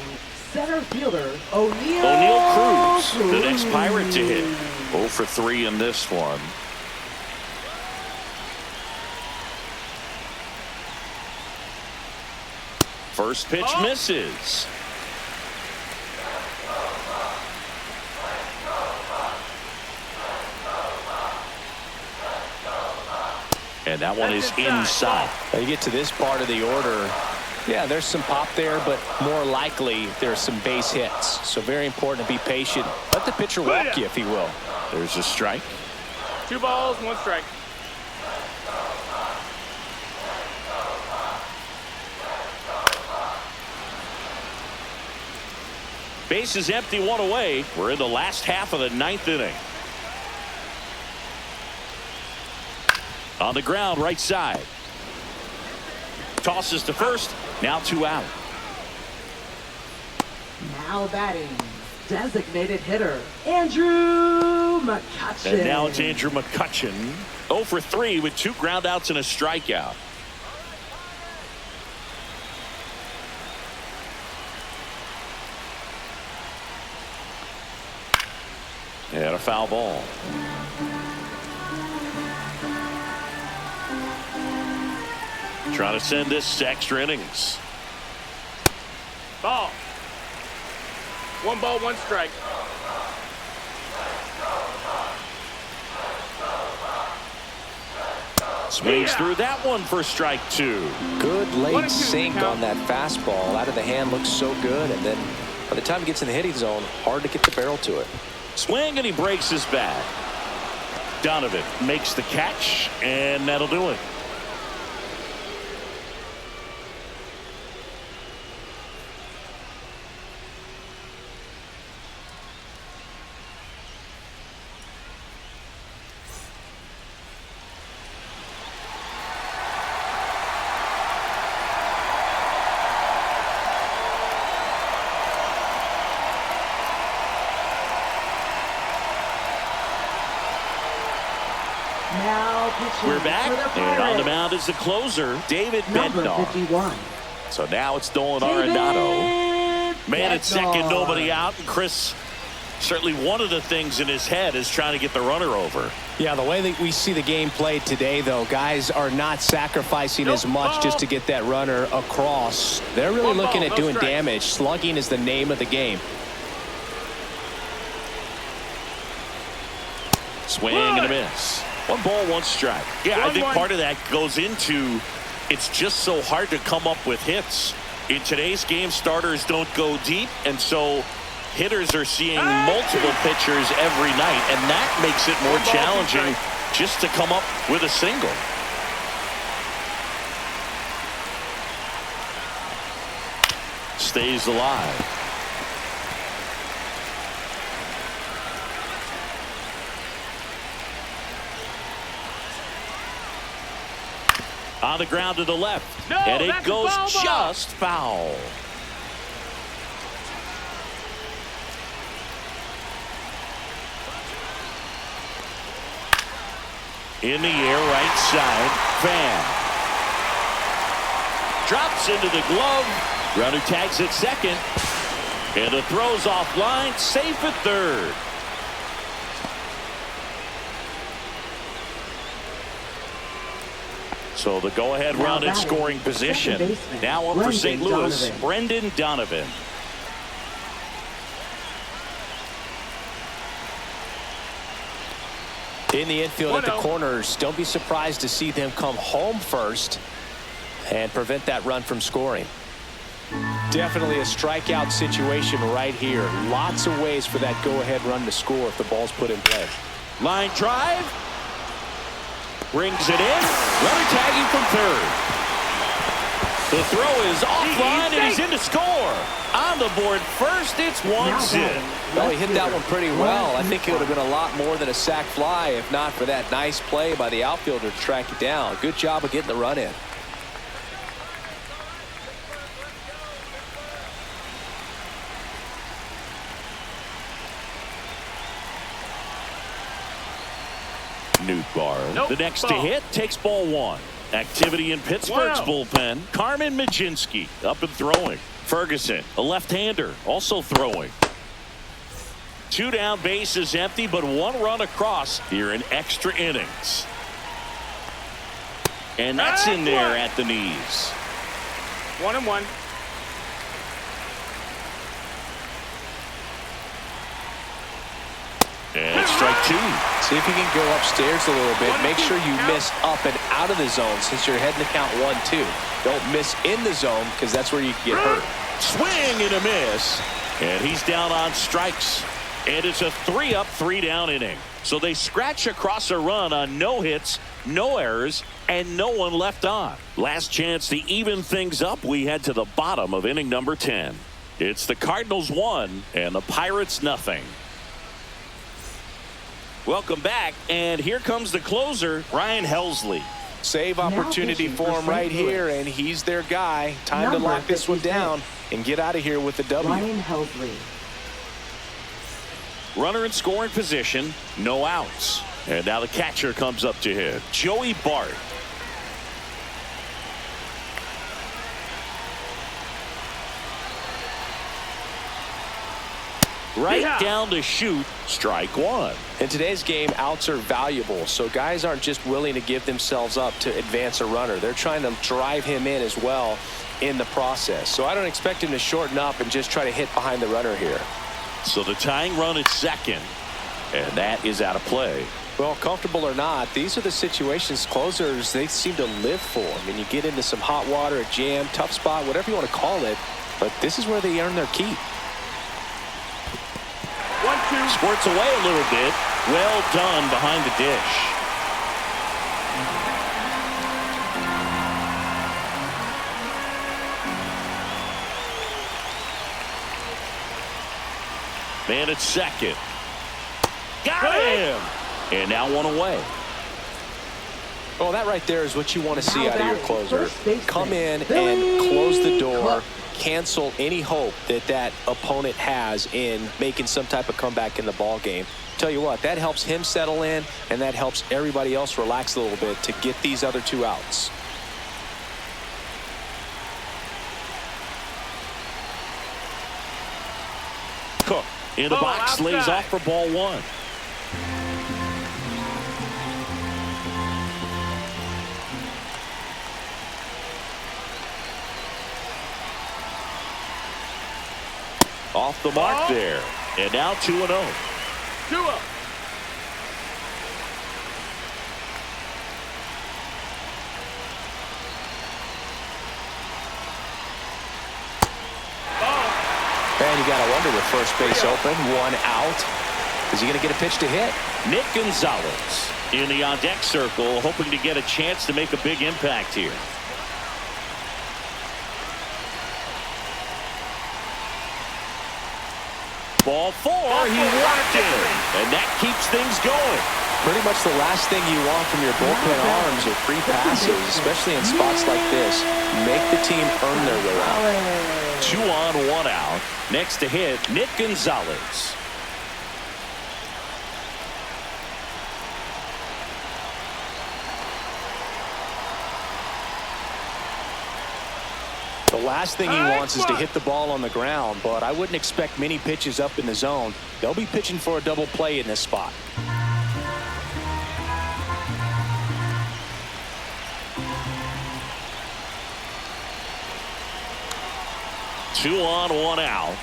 center fielder O'Neal Cruz, the next Pirate to hit. 0 for 3 in this one. First pitch misses. And that one is inside. Now you get to this part of the order. Yeah, there's some pop there, but more likely there's some base hits. So very important to be patient. Let the pitcher walk you, if he will. There's a strike. 2 balls, 1 strike. Base is empty, 1 away. We're in the last half of the 9th inning. On the ground, right side. Tosses to first. Now 2 out. Now batting, designated hitter Andrew McCutchen. And now it's Andrew McCutchen. 0 for 3 with 2 groundouts and a strikeout. And a foul ball. Trying to send this to extra innings. Ball. 1 ball, 1 strike. Swings through that one for strike 2. Good late sink on that fastball. Out of the hand, looks so good. And then by the time he gets in the hitting zone, hard to get the barrel to it. Swing, and he breaks his bat. Donovan makes the catch, and that'll do it. We're back, and on the mound is the closer, David Bednar. 51. So now it's Nolan Arenado. Man at second, nobody out. And Chris, certainly one of the things in his head is trying to get the runner over. Yeah, the way that we see the game played today, though, guys are not sacrificing as much just to get that runner across. They're really looking at doing damage. Slugging is the name of the game. Swing and a miss. 1 ball, 1 strike. Yeah, I think part of that goes into it's just so hard to come up with hits. In today's game, starters don't go deep, and so hitters are seeing multiple pitchers every night, and that makes it more challenging just to come up with a single. Stays alive. On the ground to the left. And it goes just foul. In the air, right side. Van. Drops into the glove. Runner tags at second. And the throw's offline. Safe at third. So the go-ahead run in scoring position. Now up for St. Louis, Brendan Donovan. In the infield at the corners, don't be surprised to see them come home first and prevent that run from scoring. Definitely a strikeout situation right here. Lots of ways for that go-ahead run to score if the ball's put in play. Line drive. Brings it in. Runner tagging from third. The throw is offline and he's in to score. On the board first, it's 1-0. Well, he hit that one pretty well. I think it would have been a lot more than a sac fly if not for that nice play by the outfielder to track it down. Good job of getting the run in. Newtbar, the next to hit, takes ball one. Activity in Pittsburgh's bullpen. Carmen Majinski up and throwing. Ferguson, a left-hander, also throwing. 2 down, bases empty, but 1 run across here in extra innings. And that's in there at the knees. 1-1. And strike 2. See if you can go upstairs a little bit. Make sure you miss up and out of the zone since you're heading to count 1-2. Don't miss in the zone because that's where you can get hurt. Swing and a miss. And he's down on strikes. And it's a 3-up, 3-down inning. So they scratch across a run on no hits, no errors, and no one left on. Last chance to even things up. We head to the bottom of inning number 10. It's the Cardinals 1 and the Pirates nothing. Welcome back, and here comes the closer, Ryan Helsley. Save opportunity for him right here, and he's their guy. Time to lock this one down and get out of here with the W. Ryan Helsley. Runner in scoring position, no outs. And now the catcher comes up to hit, Joey Bart. Right down to shoot, strike 1. In today's game, outs are valuable, so guys aren't just willing to give themselves up to advance a runner. They're trying to drive him in as well in the process. So I don't expect him to shorten up and just try to hit behind the runner here. So the tying run at second, and that is out of play. Well, comfortable or not, these are the situations closers they seem to live for. I mean, you get into some hot water, a jam, tough spot, whatever you want to call it, but this is where they earn their keep. 1-2. Squirts away a little bit. Well done behind the dish. Man at second. Got him! And now 1 away. Well, that right there is what you want to see out of your closer. Come in and close the door. Cancel any hope that that opponent has in making some type of comeback in the ball game. Tell you what, that helps him settle in, and that helps everybody else relax a little bit to get these other 2 outs. Cook in the box, outside. lays off for ball 1. Off the mark there. And now 2-0. 2-0. And you got to wonder with first base open, 1 out. Is he going to get a pitch to hit? Nick Gonzalez in the on-deck circle, hoping to get a chance to make a big impact here. Ball 4, he walked in, and that keeps things going. Pretty much the last thing you want from your bullpen arms are free passes, especially in spots like this. Make the team earn their way out. 2 on, 1 out. Next to hit, Nick Gonzalez. The last thing he wants is to hit the ball on the ground, but I wouldn't expect many pitches up in the zone. They'll be pitching for a double play in this spot. 2 on, 1 out.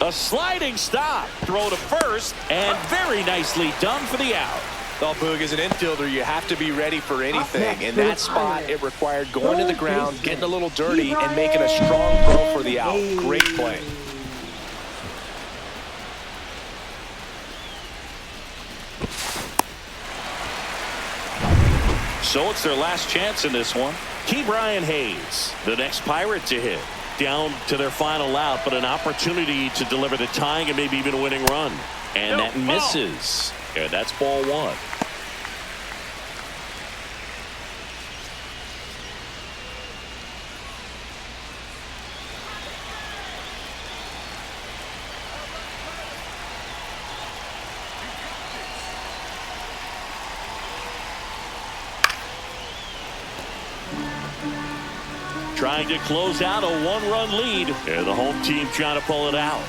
A sliding stop. Throw to first, and very nicely done for the out. Well, Boog, as an infielder, you have to be ready for anything. In that spot, it required going to the ground, getting a little dirty, and making a strong throw for the out. Great play. So it's their last chance in this one. Brian Hayes, the next Pirate to hit. Down to their final out, but an opportunity to deliver the tying and maybe even a winning run. And that misses. And that's ball 1. Trying to close out a 1-run lead, and the home team trying to pull it out.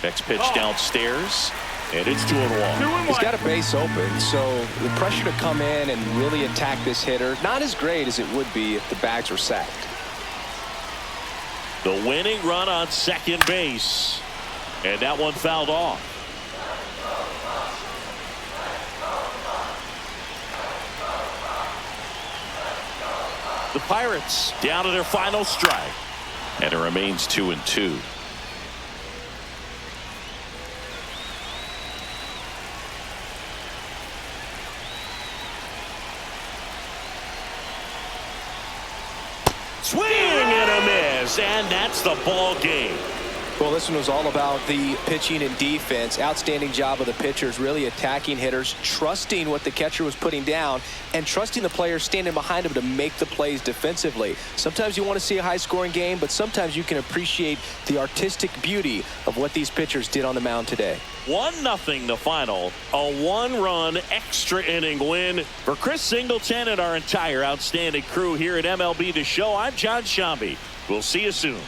Next pitch downstairs, and it's 2-1. He's got a base open, so the pressure to come in and really attack this hitter, not as great as it would be if the bags were sacked. The winning run on second base, and that one fouled off. The Pirates down to their final strike, and it remains 2-2. Swing and a miss, and that's the ball game. Well, this one was all about the pitching and defense. Outstanding job of the pitchers, really attacking hitters, trusting what the catcher was putting down, and trusting the players standing behind him to make the plays defensively. Sometimes you want to see a high-scoring game, but sometimes you can appreciate the artistic beauty of what these pitchers did on the mound today. 1-0 the final. A 1-run extra inning win for Chris Singleton and our entire outstanding crew here at MLB The Show. I'm John Shambi. We'll see you soon.